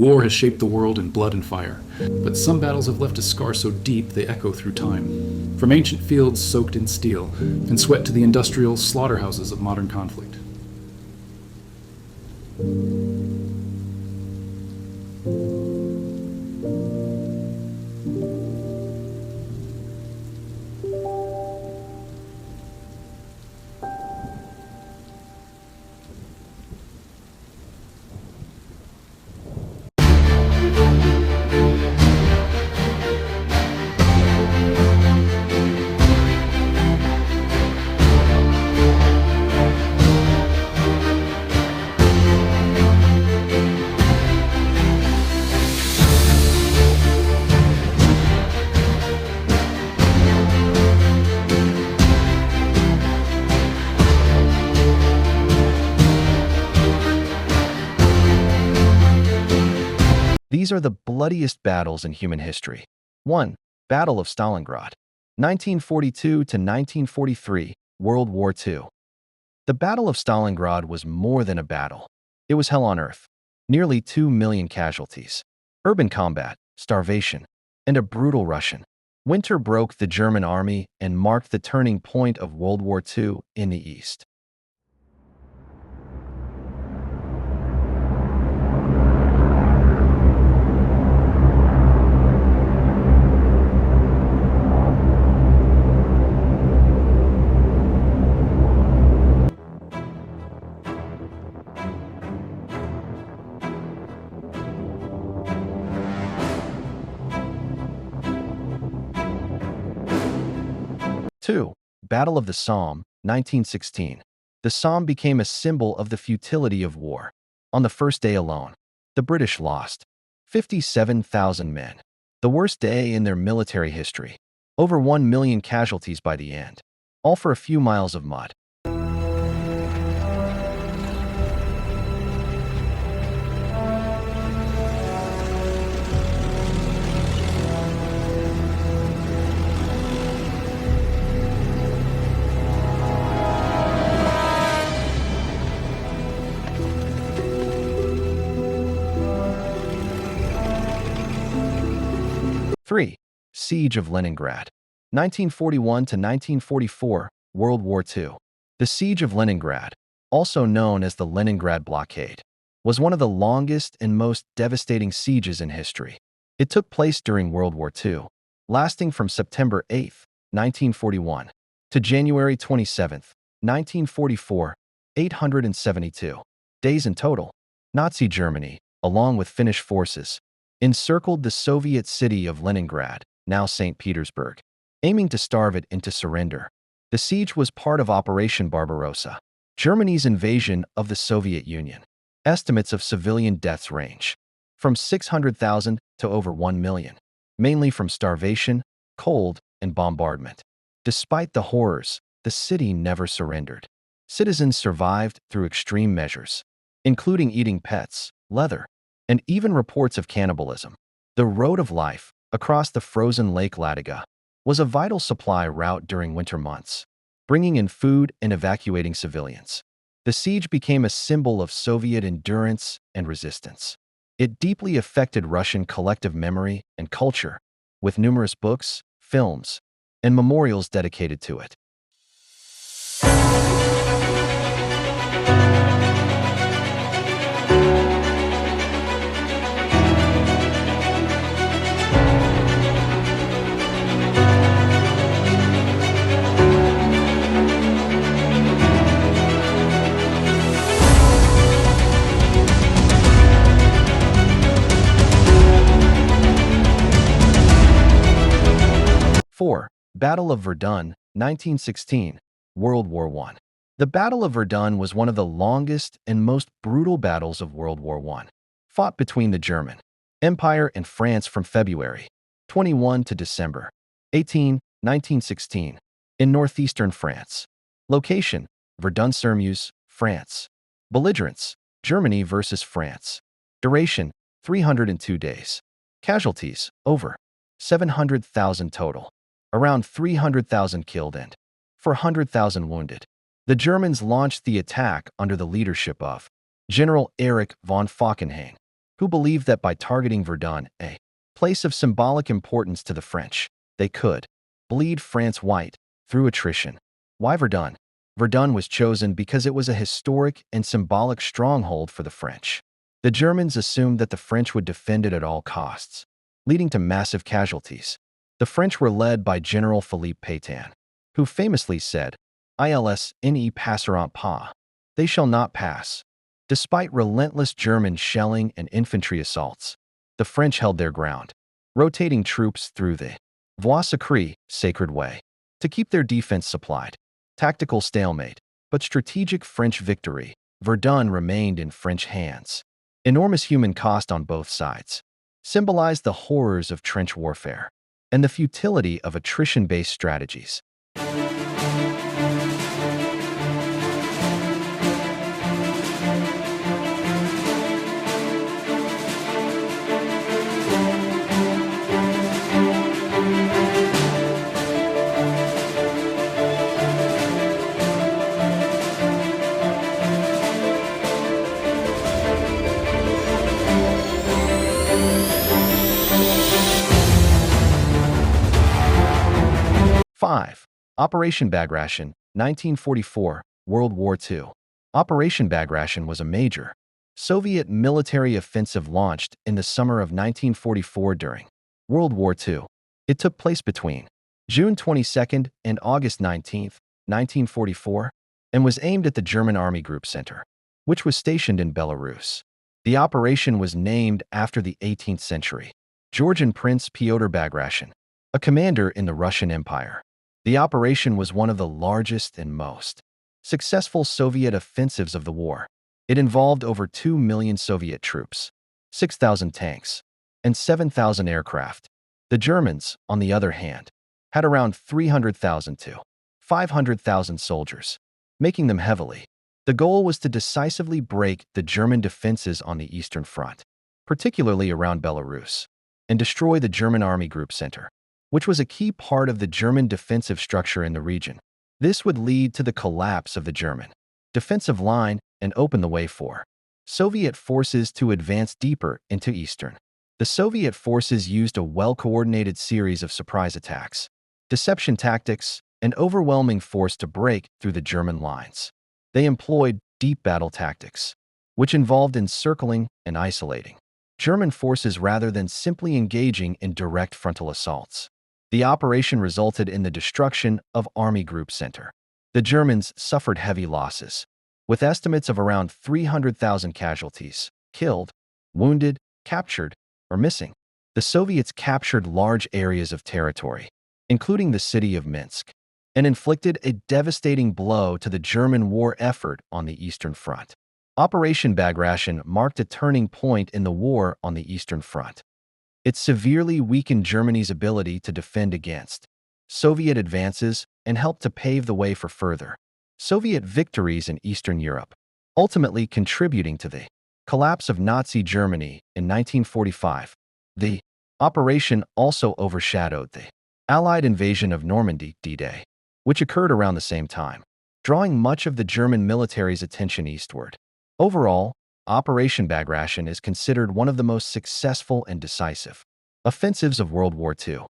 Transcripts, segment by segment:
War has shaped the world in blood and fire, but some battles have left a scar so deep they echo through time. From ancient fields soaked in steel, and sweat to the industrial slaughterhouses of modern conflict. These are the bloodiest battles in human history. 1. Battle of Stalingrad, 1942 to 1943, World War II. The Battle of Stalingrad was more than a battle. It was hell on earth. Nearly 2 million casualties. Urban combat, starvation, and a brutal Russian winter broke the German army and marked the turning point of World War II in the East. Two, Battle of the Somme, 1916. The Somme became a symbol of the futility of war. On the first day alone, the British lost 57,000 men. The worst day in their military history. Over 1 million casualties by the end. All for a few miles of mud. 3. Siege of Leningrad, 1941 to 1944, World War II. The Siege of Leningrad, also known as the Leningrad Blockade, was one of the longest and most devastating sieges in history. It took place during World War II, lasting from September 8, 1941, to January 27, 1944, 872 days in total. Nazi Germany, along with Finnish forces, encircled the Soviet city of Leningrad, now St. Petersburg, aiming to starve it into surrender. The siege was part of Operation Barbarossa, Germany's invasion of the Soviet Union. Estimates of civilian deaths range from 600,000 to over 1 million, mainly from starvation, cold, and bombardment. Despite the horrors, the city never surrendered. Citizens survived through extreme measures, including eating pets, leather, and even reports of cannibalism. The Road of Life, across the frozen Lake Ladoga, was a vital supply route during winter months, bringing in food and evacuating civilians. The siege became a symbol of Soviet endurance and resistance. It deeply affected Russian collective memory and culture, with numerous books, films, and memorials dedicated to it. 4. Battle of Verdun, 1916, World War I. The Battle of Verdun was one of the longest and most brutal battles of World War I, fought between the German Empire and France from February 21 to December 18, 1916, in northeastern France. Location: Verdun-sur-Meuse, France. Belligerents: Germany versus France. Duration: 302 days. Casualties: over 700,000 total. Around 300,000 killed and 400,000 wounded. The Germans launched the attack under the leadership of General Erich von Falkenhayn, who believed that by targeting Verdun, a place of symbolic importance to the French, they could bleed France white through attrition. Why Verdun? Verdun was chosen because it was a historic and symbolic stronghold for the French. The Germans assumed that the French would defend it at all costs, leading to massive casualties. The French were led by General Philippe Pétain, who famously said, "Ils ne passeront pas." They shall not pass. Despite relentless German shelling and infantry assaults, the French held their ground, rotating troops through the Voie sacrée, sacred way, to keep their defense supplied. Tactical stalemate, but strategic French victory. Verdun remained in French hands. Enormous human cost on both sides symbolized the horrors of trench warfare and the futility of attrition-based strategies. Five. Operation Bagration, 1944, World War II. Operation Bagration was a major Soviet military offensive launched in the summer of 1944 during World War II. It took place between June 22 and August 19, 1944, and was aimed at the German Army Group Center, which was stationed in Belarus. The operation was named after the 18th century Georgian Prince Pyotr Bagration, a commander in the Russian Empire. The operation was one of the largest and most successful Soviet offensives of the war. It involved over 2 million Soviet troops, 6,000 tanks, and 7,000 aircraft. The Germans, on the other hand, had around 300,000 to 500,000 soldiers, making them heavily. The goal was to decisively break the German defenses on the Eastern Front, particularly around Belarus, and destroy the German Army Group Center, which was a key part of the German defensive structure in the region. This would lead to the collapse of the German defensive line and open the way for Soviet forces to advance deeper into Eastern. The Soviet forces used a well-coordinated series of surprise attacks, deception tactics, and overwhelming force to break through the German lines. They employed deep battle tactics, which involved encircling and isolating German forces rather than simply engaging in direct frontal assaults. The operation resulted in the destruction of Army Group Center. The Germans suffered heavy losses, with estimates of around 300,000 casualties, killed, wounded, captured, or missing. The Soviets captured large areas of territory, including the city of Minsk, and inflicted a devastating blow to the German war effort on the Eastern Front. Operation Bagration marked a turning point in the war on the Eastern Front. It severely weakened Germany's ability to defend against Soviet advances and helped to pave the way for further Soviet victories in Eastern Europe, ultimately contributing to the collapse of Nazi Germany in 1945. The operation also overshadowed the Allied invasion of Normandy, D-Day, which occurred around the same time, drawing much of the German military's attention eastward. Overall, Operation Bagration is considered one of the most successful and decisive offensives of World War II.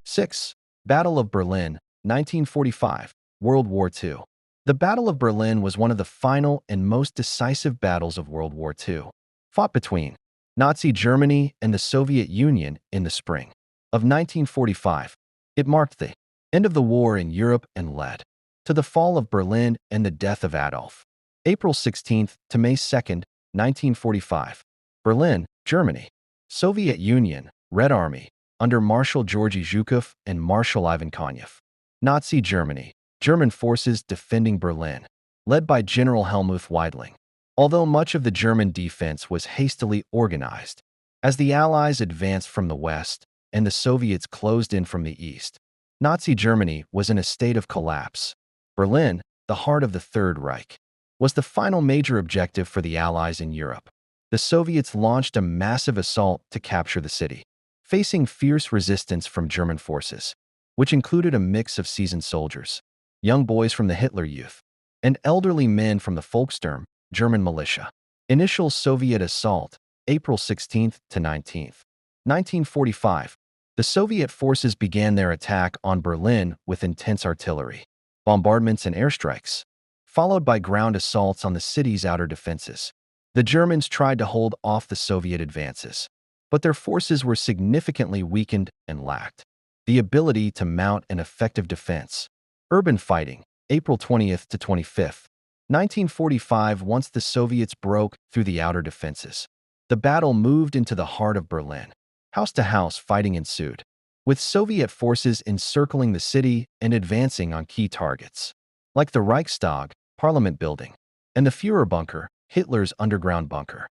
Six. Battle of Berlin, 1945. World War II. The Battle of Berlin was one of the final and most decisive battles of World War II, fought between Nazi Germany and the Soviet Union in the spring of 1945. It marked the end of the war in Europe and led to the fall of Berlin and the death of Adolf. April 16th to May 2nd, 1945. Berlin, Germany. Soviet Union, Red Army, under Marshal Georgy Zhukov and Marshal Ivan Konyev. Nazi Germany. German forces defending Berlin, led by General Helmuth Weidling. Although much of the German defense was hastily organized, as the Allies advanced from the west and the Soviets closed in from the east, Nazi Germany was in a state of collapse. Berlin, the heart of the Third Reich, was the final major objective for the Allies in Europe. The Soviets launched a massive assault to capture the city, facing fierce resistance from German forces, which included a mix of seasoned soldiers, young boys from the Hitler Youth, and elderly men from the Volkssturm, German militia. Initial Soviet assault, April 16th to 19th, 1945. The Soviet forces began their attack on Berlin with intense artillery, bombardments and airstrikes, followed by ground assaults on the city's outer defenses. The Germans tried to hold off the Soviet advances, but their forces were significantly weakened and lacked the ability to mount an effective defense. Urban fighting, April 20th to 25th, 1945. Once the Soviets broke through the outer defenses, the battle moved into the heart of Berlin. House-to-house fighting ensued, with Soviet forces encircling the city and advancing on key targets, like the Reichstag, Parliament Building, and the Führer Bunker, Hitler's underground bunker.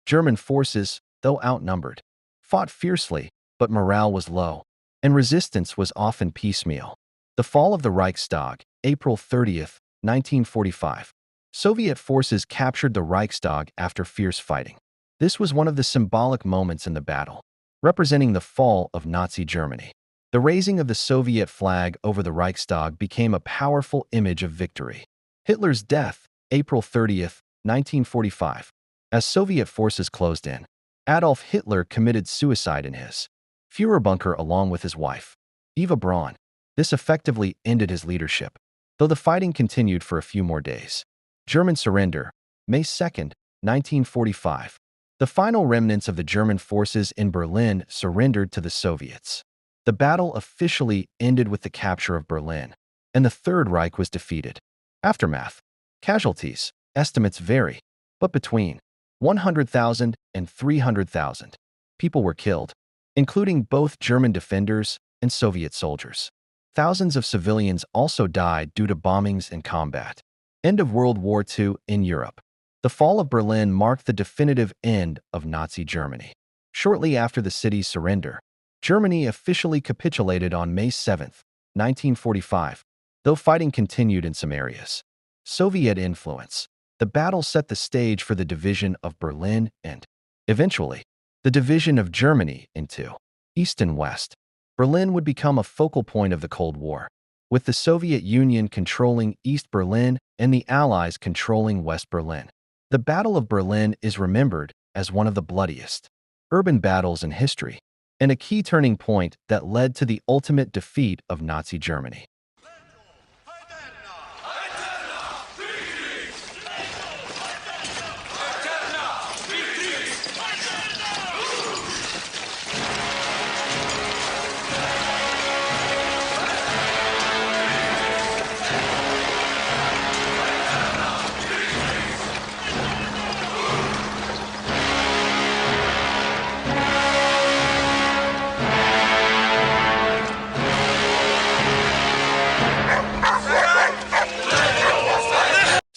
German forces, though outnumbered, fought fiercely, but morale was low, and resistance was often piecemeal. The fall of the Reichstag, April 30th, 1945. Soviet forces captured the Reichstag after fierce fighting. This was one of the symbolic moments in the battle, representing the fall of Nazi Germany. The raising of the Soviet flag over the Reichstag became a powerful image of victory. Hitler's death, April 30th, 1945. As Soviet forces closed in, Adolf Hitler committed suicide in his Führer bunker along with his wife, Eva Braun. This effectively ended his leadership, though the fighting continued for a few more days. German surrender, May 2nd, 1945. The final remnants of the German forces in Berlin surrendered to the Soviets. The battle officially ended with the capture of Berlin, and the Third Reich was defeated. Aftermath. Casualties. Estimates vary, but between 100,000 and 300,000 people were killed, including both German defenders and Soviet soldiers. Thousands of civilians also died due to bombings and combat. End of World War II in Europe. The fall of Berlin marked the definitive end of Nazi Germany. Shortly after the city's surrender, Germany officially capitulated on May 7, 1945, though fighting continued in some areas. Soviet influence. The battle set the stage for the division of Berlin and, eventually, the division of Germany into East and West. Berlin would become a focal point of the Cold War, with the Soviet Union controlling East Berlin and the Allies controlling West Berlin. The Battle of Berlin is remembered as one of the bloodiest urban battles in history, and a key turning point that led to the ultimate defeat of Nazi Germany.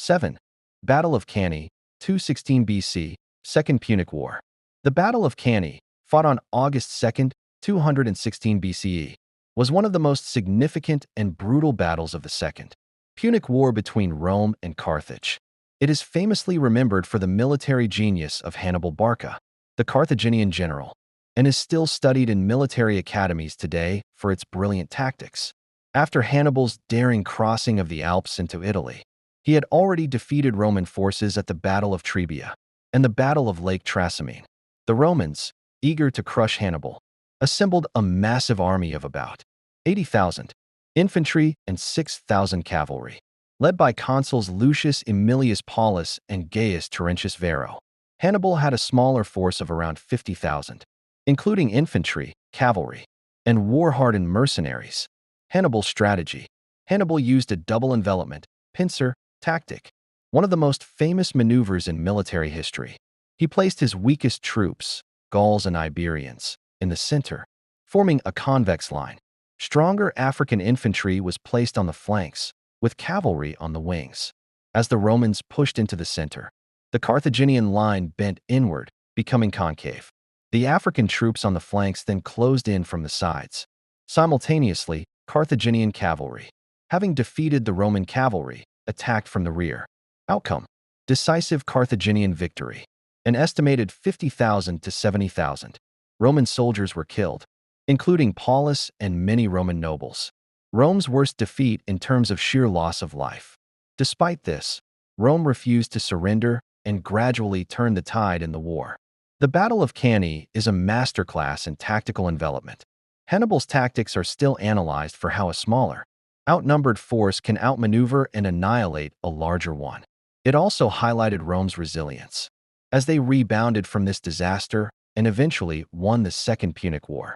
7. Battle of Cannae, 216 BC, Second Punic War. The Battle of Cannae, fought on August 2, 216 BCE, was one of the most significant and brutal battles of the Second Punic War between Rome and Carthage. It is famously remembered for the military genius of Hannibal Barca, the Carthaginian general, and is still studied in military academies today for its brilliant tactics. After Hannibal's daring crossing of the Alps into Italy, he had already defeated Roman forces at the Battle of Trebia and the Battle of Lake Trasimene. The Romans, eager to crush Hannibal, assembled a massive army of about 80,000 infantry and 6,000 cavalry, led by consuls Lucius Aemilius Paulus and Gaius Terentius Varro. Hannibal had a smaller force of around 50,000, including infantry, cavalry, and war-hardened mercenaries. Hannibal's strategy. Hannibal used a double envelopment, pincer, tactic, one of the most famous maneuvers in military history. He placed his weakest troops, Gauls and Iberians, in the center, forming a convex line. Stronger African infantry was placed on the flanks, with cavalry on the wings. As the Romans pushed into the center, the Carthaginian line bent inward, becoming concave. The African troops on the flanks then closed in from the sides. Simultaneously, Carthaginian cavalry, having defeated the Roman cavalry, attacked from the rear. Outcome: Decisive Carthaginian victory. An estimated 50,000 to 70,000 Roman soldiers were killed, including Paulus and many Roman nobles. Rome's worst defeat in terms of sheer loss of life. Despite this, Rome refused to surrender and gradually turned the tide in the war. The Battle of Cannae is a masterclass in tactical envelopment. Hannibal's tactics are still analyzed for how a smaller, outnumbered force can outmaneuver and annihilate a larger one. It also highlighted Rome's resilience, as they rebounded from this disaster and eventually won the Second Punic War.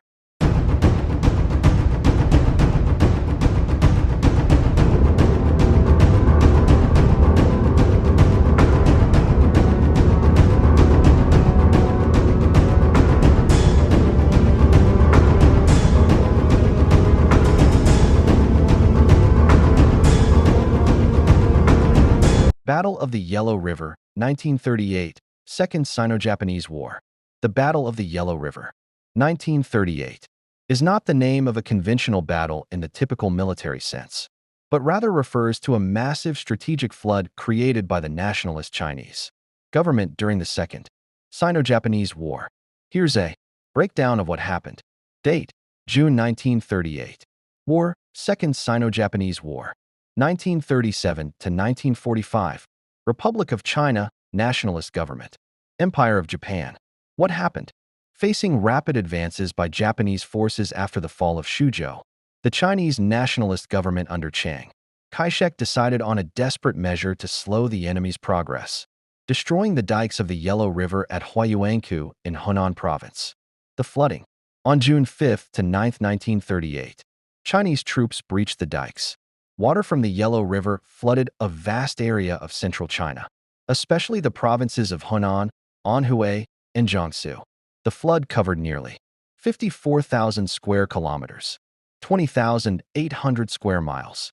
Battle of the Yellow River, 1938, Second Sino-Japanese War. The Battle of the Yellow River, 1938, is not the name of a conventional battle in the typical military sense, but rather refers to a massive strategic flood created by the nationalist Chinese government during the Second Sino-Japanese War. Here's a breakdown of what happened. Date: June 1938. War: Second Sino-Japanese War, 1937 to 1945. Republic of China, Nationalist Government. Empire of Japan. What happened? Facing rapid advances by Japanese forces after the fall of Suzhou, the Chinese nationalist government under Chiang Kai-shek decided on a desperate measure to slow the enemy's progress, destroying the dikes of the Yellow River at Huayuankou in Hunan Province. The flooding. On June 5 to 9, 1938, Chinese troops breached the dikes. Water from the Yellow River flooded a vast area of central China, especially the provinces of Hunan, Anhui, and Jiangsu. The flood covered nearly 54,000 square kilometers, 20,800 square miles,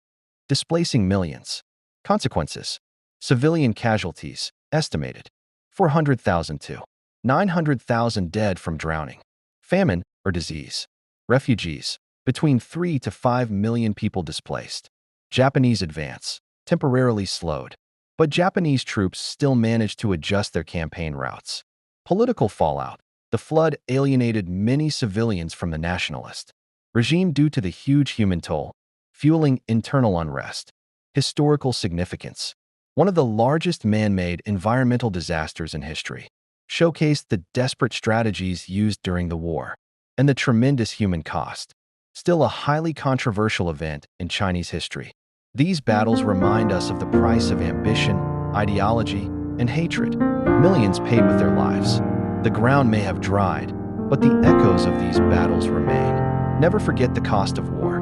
displacing millions. Consequences: civilian casualties, estimated 400,000 to 900,000 dead from drowning, famine or disease. Refugees, between 3 to 5 million people displaced. Japanese advance, temporarily slowed, but Japanese troops still managed to adjust their campaign routes. Political fallout. The flood alienated many civilians from the nationalist regime due to the huge human toll, fueling internal unrest. Historical significance. One of the largest man-made environmental disasters in history, showcased the desperate strategies used during the war and the tremendous human cost. Still a highly controversial event in Chinese history. These battles remind us of the price of ambition, ideology, and hatred. Millions paid with their lives. The ground may have dried, but the echoes of these battles remain. Never forget the cost of war.